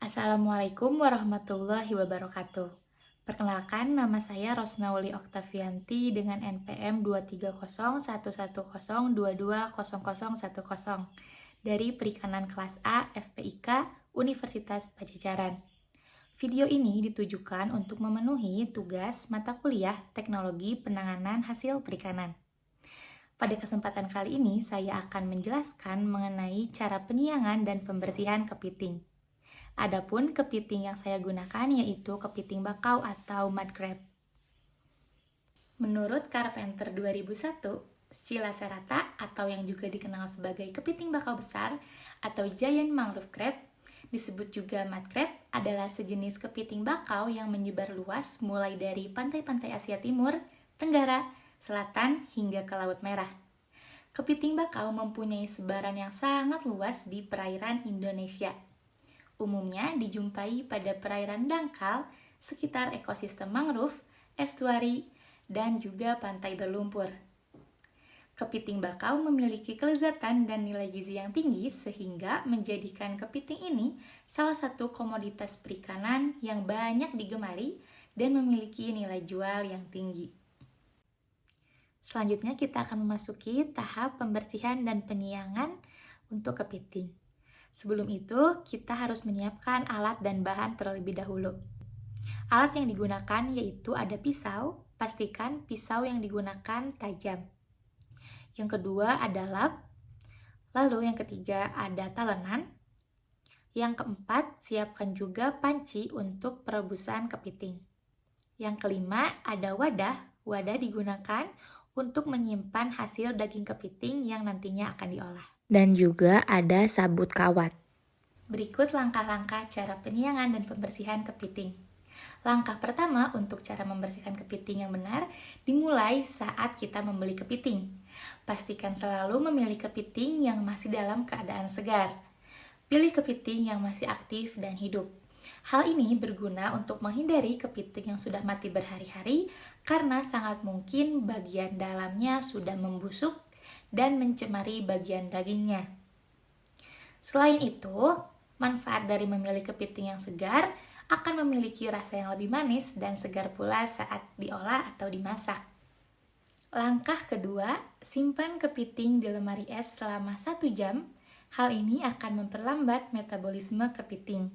Assalamualaikum warahmatullahi wabarakatuh. Perkenalkan, nama saya Rosnauli Oktavianti dengan NPM 2301110220010 dari Perikanan Kelas A FPIK Universitas Pajajaran. Video ini ditujukan untuk memenuhi tugas mata kuliah Teknologi Penanganan Hasil Perikanan. Pada kesempatan kali ini, saya akan menjelaskan mengenai cara penyiangan dan pembersihan kepiting. Adapun kepiting yang saya gunakan yaitu kepiting bakau atau mud crab. Menurut Carpenter 2001, Scylla atau yang juga dikenal sebagai kepiting bakau besar atau giant mangrove crab, disebut juga mud crab, adalah sejenis kepiting bakau yang menyebar luas mulai dari pantai-pantai Asia Timur, Tenggara, Selatan, hingga ke Laut Merah. Kepiting bakau mempunyai sebaran yang sangat luas di perairan Indonesia. Umumnya dijumpai pada perairan dangkal, sekitar ekosistem mangrove, estuari, dan juga pantai berlumpur. Kepiting bakau memiliki kelezatan dan nilai gizi yang tinggi sehingga menjadikan kepiting ini salah satu komoditas perikanan yang banyak digemari dan memiliki nilai jual yang tinggi. Selanjutnya kita akan memasuki tahap pembersihan dan penyiangan untuk kepiting. Sebelum itu, kita harus menyiapkan alat dan bahan terlebih dahulu. Alat yang digunakan yaitu ada pisau, pastikan pisau yang digunakan tajam. Yang kedua ada lap, lalu yang ketiga ada talenan. Yang keempat, siapkan juga panci untuk perebusan kepiting. Yang kelima ada wadah digunakan untuk menyimpan hasil daging kepiting yang nantinya akan diolah. Dan juga ada sabut kawat. Berikut langkah-langkah cara penyiangan dan pembersihan kepiting. Langkah pertama untuk cara membersihkan kepiting yang benar dimulai saat kita membeli kepiting. Pastikan selalu memilih kepiting yang masih dalam keadaan segar. Pilih kepiting yang masih aktif dan hidup. Hal ini berguna untuk menghindari kepiting yang sudah mati berhari-hari karena sangat mungkin bagian dalamnya sudah membusuk dan mencemari bagian dagingnya. Selain itu, manfaat dari memilih kepiting yang segar akan memiliki rasa yang lebih manis dan segar pula saat diolah atau dimasak. Langkah kedua, simpan kepiting di lemari es selama 1 jam. Hal ini akan memperlambat metabolisme kepiting.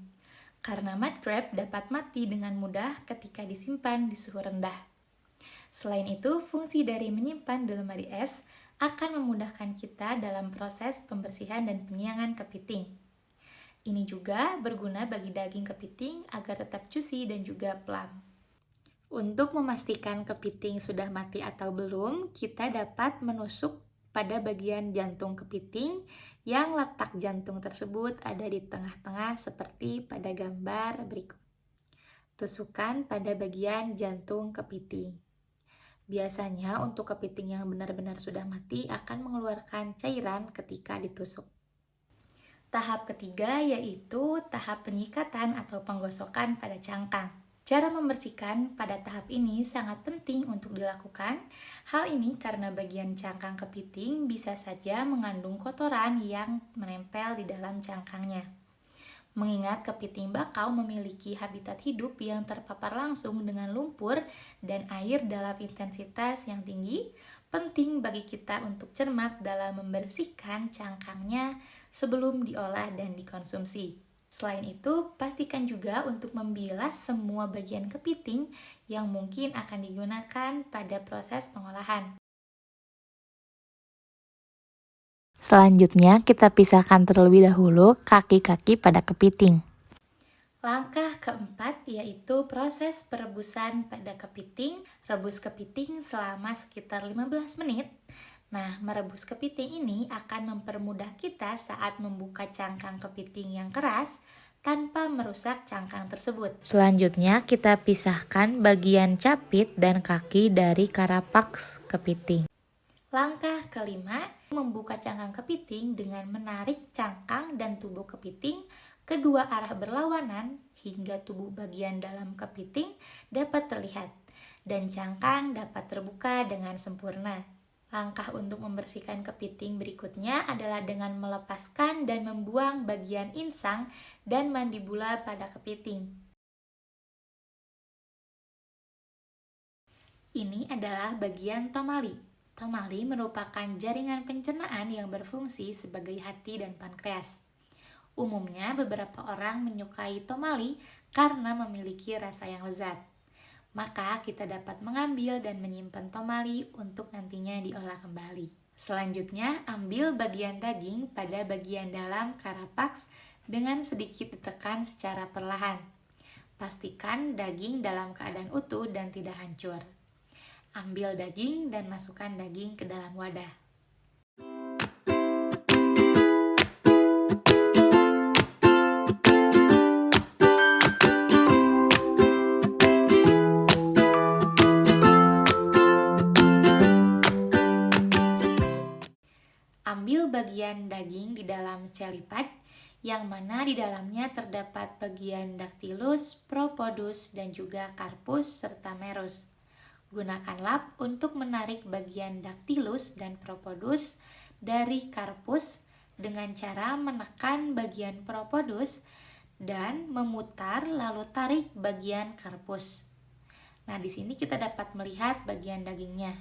Karena mud crab dapat mati dengan mudah ketika disimpan di suhu rendah. Selain itu, fungsi dari menyimpan di lemari es akan memudahkan kita dalam proses pembersihan dan penyiangan kepiting. Ini juga berguna bagi daging kepiting agar tetap juicy dan juga plump. Untuk memastikan kepiting sudah mati atau belum, kita dapat menusuk pada bagian jantung kepiting yang letak jantung tersebut ada di tengah-tengah seperti pada gambar berikut. Tusukan pada bagian jantung kepiting. Biasanya untuk kepiting yang benar-benar sudah mati akan mengeluarkan cairan ketika ditusuk. Tahap ketiga yaitu tahap penyikatan atau penggosokan pada cangkang. Cara membersihkan pada tahap ini sangat penting untuk dilakukan. Hal ini karena bagian cangkang kepiting bisa saja mengandung kotoran yang menempel di dalam cangkangnya. Mengingat kepiting bakau memiliki habitat hidup yang terpapar langsung dengan lumpur dan air dalam intensitas yang tinggi, penting bagi kita untuk cermat dalam membersihkan cangkangnya sebelum diolah dan dikonsumsi. Selain itu, pastikan juga untuk membilas semua bagian kepiting yang mungkin akan digunakan pada proses pengolahan. Selanjutnya, kita pisahkan terlebih dahulu kaki-kaki pada kepiting. Langkah keempat yaitu proses perebusan pada kepiting. Rebus kepiting selama sekitar 15 menit. Nah, merebus kepiting ini akan mempermudah kita saat membuka cangkang kepiting yang keras tanpa merusak cangkang tersebut. Selanjutnya, kita pisahkan bagian capit dan kaki dari karapaks kepiting. Langkah kelima, membuka cangkang kepiting dengan menarik cangkang dan tubuh kepiting kedua arah berlawanan hingga tubuh bagian dalam kepiting dapat terlihat dan cangkang dapat terbuka dengan sempurna. Langkah untuk membersihkan kepiting berikutnya adalah dengan melepaskan dan membuang bagian insang dan mandibula pada kepiting. Ini adalah bagian tomali. Tomali merupakan jaringan pencernaan yang berfungsi sebagai hati dan pankreas. Umumnya beberapa orang menyukai tomali karena memiliki rasa yang lezat. Maka kita dapat mengambil dan menyimpan tomali untuk nantinya diolah kembali. Selanjutnya, ambil bagian daging pada bagian dalam karapaks dengan sedikit ditekan secara perlahan. Pastikan daging dalam keadaan utuh dan tidak hancur. Ambil daging dan masukkan daging ke dalam wadah. Ambil bagian daging di dalam selipat, yang mana di dalamnya terdapat bagian dactylus, propodus, dan juga carpus serta merus. Gunakan lap untuk menarik bagian dactylus dan propodus dari carpus dengan cara menekan bagian propodus dan memutar lalu tarik bagian carpus. Nah, di sini kita dapat melihat bagian dagingnya.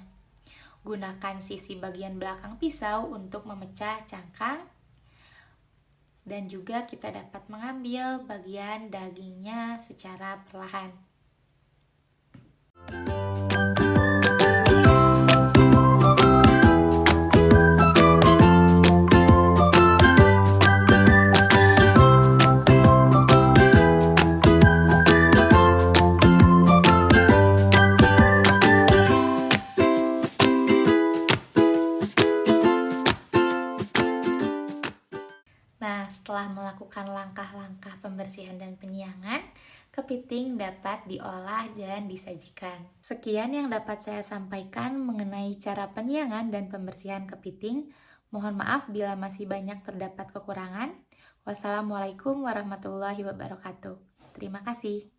Gunakan sisi bagian belakang pisau untuk memecah cangkang. Dan juga kita dapat mengambil bagian dagingnya secara perlahan. Nah, setelah melakukan langkah-langkah pembersihan dan penyiangan, kepiting dapat diolah dan disajikan. Sekian yang dapat saya sampaikan mengenai cara penyiangan dan pembersihan kepiting. Mohon maaf bila masih banyak terdapat kekurangan. Wassalamualaikum warahmatullahi wabarakatuh. Terima kasih.